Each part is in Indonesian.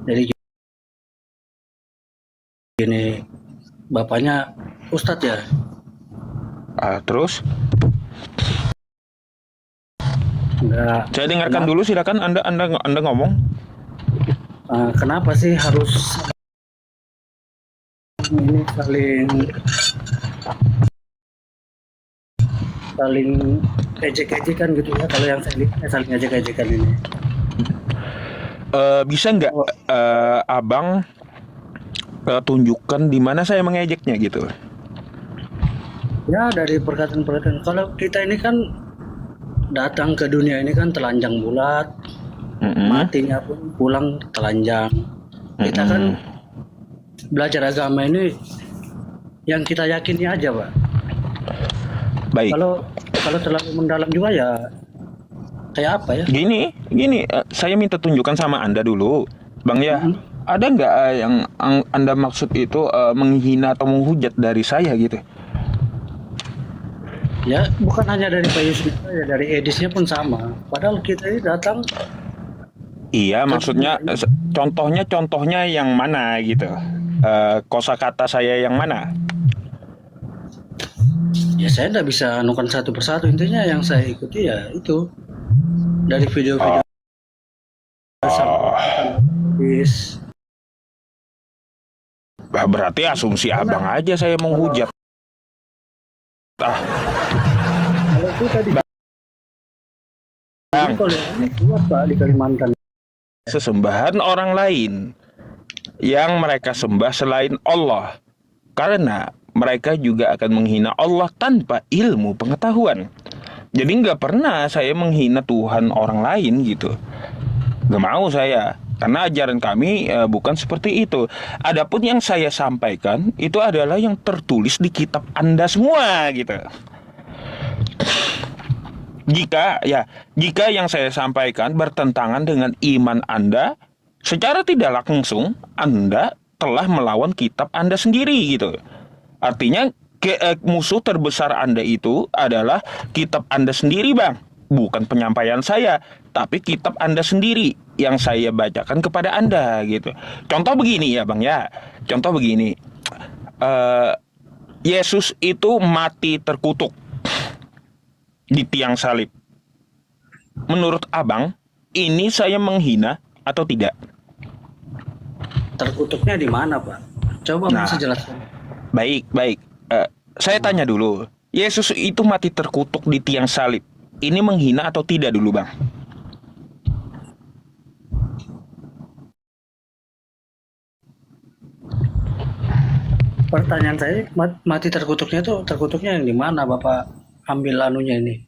Jadi gini, bapaknya Ustadz ya. Terus Nggak, saya dengarkan kenapa, dulu, silakan Anda ngomong. kenapa sih harus ini saling saling ejek-ejekan gitu ya? Kalau yang saya lihat saling ejek-ejekan ini. Bisa nggak Oh, abang tunjukkan di mana saya mengejeknya gitu? ya dari perkataan-perkataan. Kalau kita ini kan datang ke dunia ini kan telanjang bulat, Mm-mm. matinya pun pulang telanjang. Kita kan Mm-mm. belajar agama ini yang kita yakini aja, Pak. Baik. Kalau kalau terlalu mendalam juga ya kayak apa ya? Gini, saya minta tunjukkan sama Anda dulu, Bang ya. Mm-mm. Ada nggak yang Anda maksud itu menghina atau menghujat dari saya gitu? Ya, bukan hanya dari Pak Yusuf ya, dari Edisnya pun sama. Padahal kita ini datang Iya, ke dunia maksudnya ini. contohnya yang mana gitu? Kosakata saya yang mana? Ya saya nggak bisa anukan satu persatu. Intinya yang saya ikuti ya itu dari video-video sampai Oh, Edis. berarti asumsi abang Karena aja saya kalau menghujat. Ah, kalau kita di sini Bang, kalau ini kuat Pak di Kalimantan. sesembahan orang lain yang mereka sembah selain Allah, karena mereka juga akan menghina Allah tanpa ilmu pengetahuan. Jadi nggak pernah saya menghina Tuhan orang lain gitu. Nggak mau saya. Karena ajaran kami bukan seperti itu. Adapun yang saya sampaikan itu adalah yang tertulis di kitab Anda semua gitu. Jika yang saya sampaikan bertentangan dengan iman Anda, secara tidak langsung Anda telah melawan kitab Anda sendiri gitu. Artinya musuh terbesar Anda itu adalah kitab Anda sendiri, Bang. Bukan penyampaian saya, tapi kitab Anda sendiri yang saya bacakan kepada Anda gitu. Contoh begini ya, Bang ya. Contoh begini. Eh Yesus itu mati terkutuk di tiang salib. Menurut Abang, ini saya menghina atau tidak? Terkutuknya di mana Pak? Coba bisa Nah, jelaskan. baik, baik. Saya tanya dulu. Yesus itu mati terkutuk di tiang salib. Ini menghina atau tidak dulu, Bang? Pertanyaan saya mati terkutuknya itu terkutuknya yang di mana Bapak ambil anunya ini?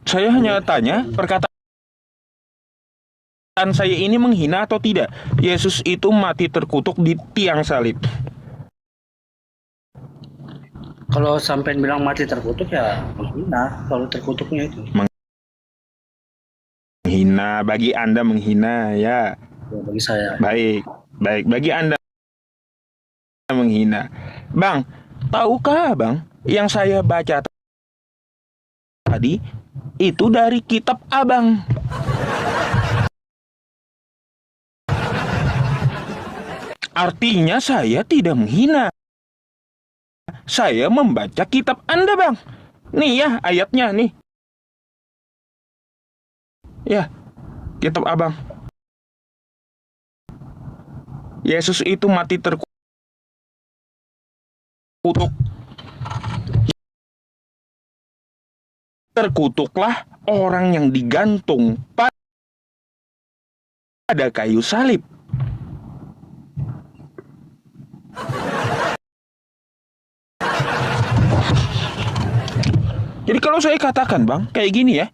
Saya hanya tanya, perkataan saya ini menghina atau tidak? Yesus itu mati terkutuk di tiang salib. Kalau sampai bilang mati terkutuk ya menghina kalau terkutuknya itu. Menghina, bagi Anda menghina, ya. Ya, bagi saya. Baik, baik. Bagi Anda menghina. Bang, tahukah Bang, yang saya baca tadi itu dari kitab Abang. Artinya saya tidak menghina. Saya membaca kitab Anda, Bang. Nih ya ayatnya nih. Ya, kitab Abang. Yesus itu mati terkutuk. Terkutuklah orang yang digantung pada kayu salib. Jadi kalau saya katakan, Bang, kayak gini ya.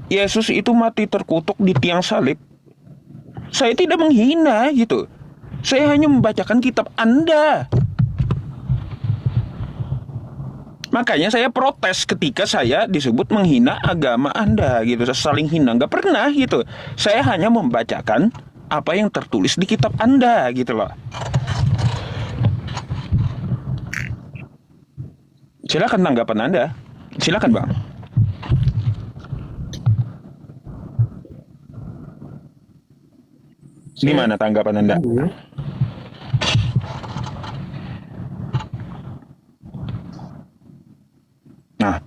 Yesus itu mati terkutuk di tiang salib. Saya tidak menghina gitu. Saya hanya membacakan kitab Anda. Makanya saya protes ketika saya disebut menghina agama Anda gitu. Saling hina, nggak pernah gitu. Saya hanya membacakan apa yang tertulis di kitab Anda gitu loh. Silakan tanggapan Anda. Silakan, Bang. Gimana tanggapan Anda? Nah,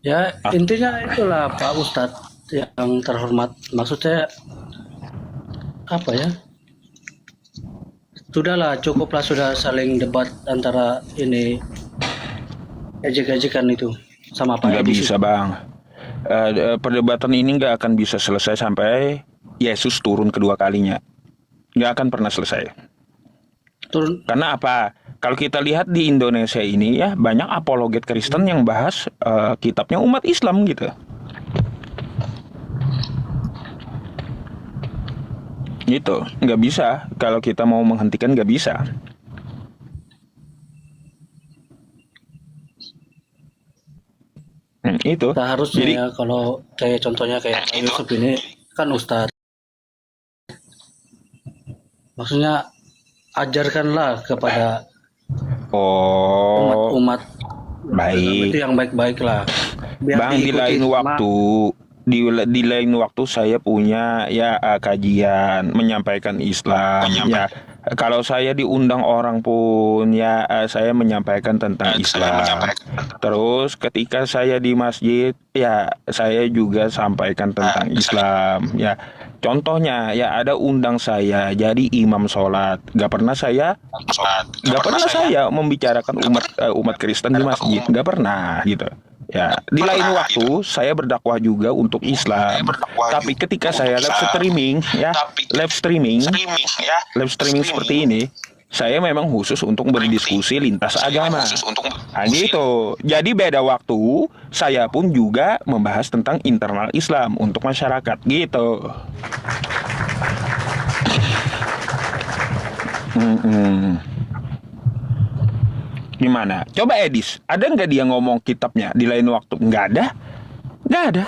Ya ah, intinya itulah Pak Ustadz yang terhormat. Maksud saya apa ya? Sudahlah, cukuplah sudah saling debat antara ini ejek-ejekan itu sama Pak nggak Edis bisa itu. Bang. Perdebatan ini nggak akan bisa selesai sampai Yesus turun kedua kalinya. Nggak akan pernah selesai. Turun. Karena apa? Kalau kita lihat di Indonesia ini ya banyak apologet Kristen yang bahas kitabnya umat Islam gitu. Gitu, nggak bisa. Kalau kita mau menghentikan nggak bisa. Itu. Seharusnya Jadi ya kalau kayak contohnya kayak Pak Yusuf ini kan Ustadz. Maksudnya ajarkanlah kepada oh umat-umat beragama itu baik. yang baik-baik lah. Biar Bang, di diikuti lain sama. waktu, di lain waktu saya punya ya kajian menyampaikan Islam. Ya, kalau saya diundang orang pun ya saya menyampaikan tentang Islam. Terus ketika saya di masjid ya saya juga sampaikan tentang Islam. Ya, contohnya ya ada undang saya jadi imam sholat. Gak pernah saya membicarakan umat Kristen di masjid. Gak pernah gitu. Ya, di lain waktu saya berdakwah juga untuk Islam. Tapi ketika saya live streaming seperti ini, saya memang khusus untuk berdiskusi lintas agama. Nah, gitu. Jadi beda waktu, saya pun juga membahas tentang internal Islam untuk masyarakat gitu. Mm-mm. Gimana? Coba Edis, ada nggak dia ngomong kitabnya di lain waktu? Nggak ada. Nggak ada.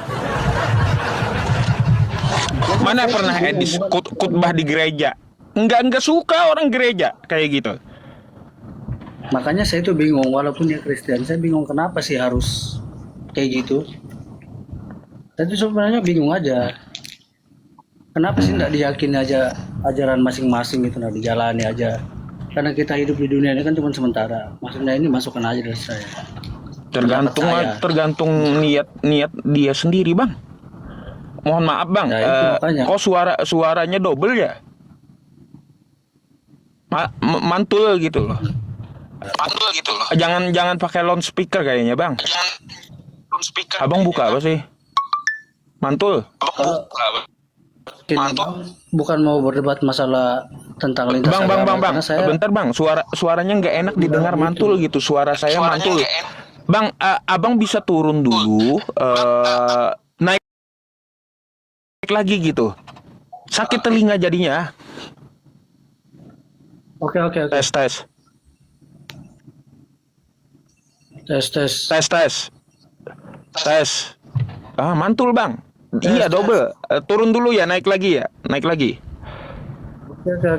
Makanya Mana saya itu pernah bingung Edis bukan. khutbah di gereja? Nggak suka orang gereja kayak gitu. Makanya saya itu bingung walaupun dia Kristen, saya bingung kenapa sih harus kayak gitu. Tapi sebenarnya bingung aja. Kenapa sih nggak diyakini aja ajaran masing-masing itu nggak dijalani aja? Karena kita hidup di dunia ini kan cuma sementara. Maksudnya ini masukan aja dari saya. Pendapat Tergantung saya. tergantung niat dia sendiri, Bang. Mohon maaf, Bang. Ya itu makanya. Kok suaranya double ya? Mantul gitu loh. Jangan jangan pakai loudspeaker kayaknya, Bang. Abang buka apa sih? Mantul. Kalau ini bukan mau berdebat masalah tentang lintas agama Bang. karena saya Bentar, Bang. Suaranya nggak enak didengar mantul gitu. Suara saya mantul. Bang, abang bisa turun dulu, naik lagi gitu. Sakit telinga jadinya. oke. Tes, tes, Tes. tes, tes, tes. Mantul, Bang. Iya, Tes. double. Turun dulu ya, naik lagi ya. Naik lagi. Oke.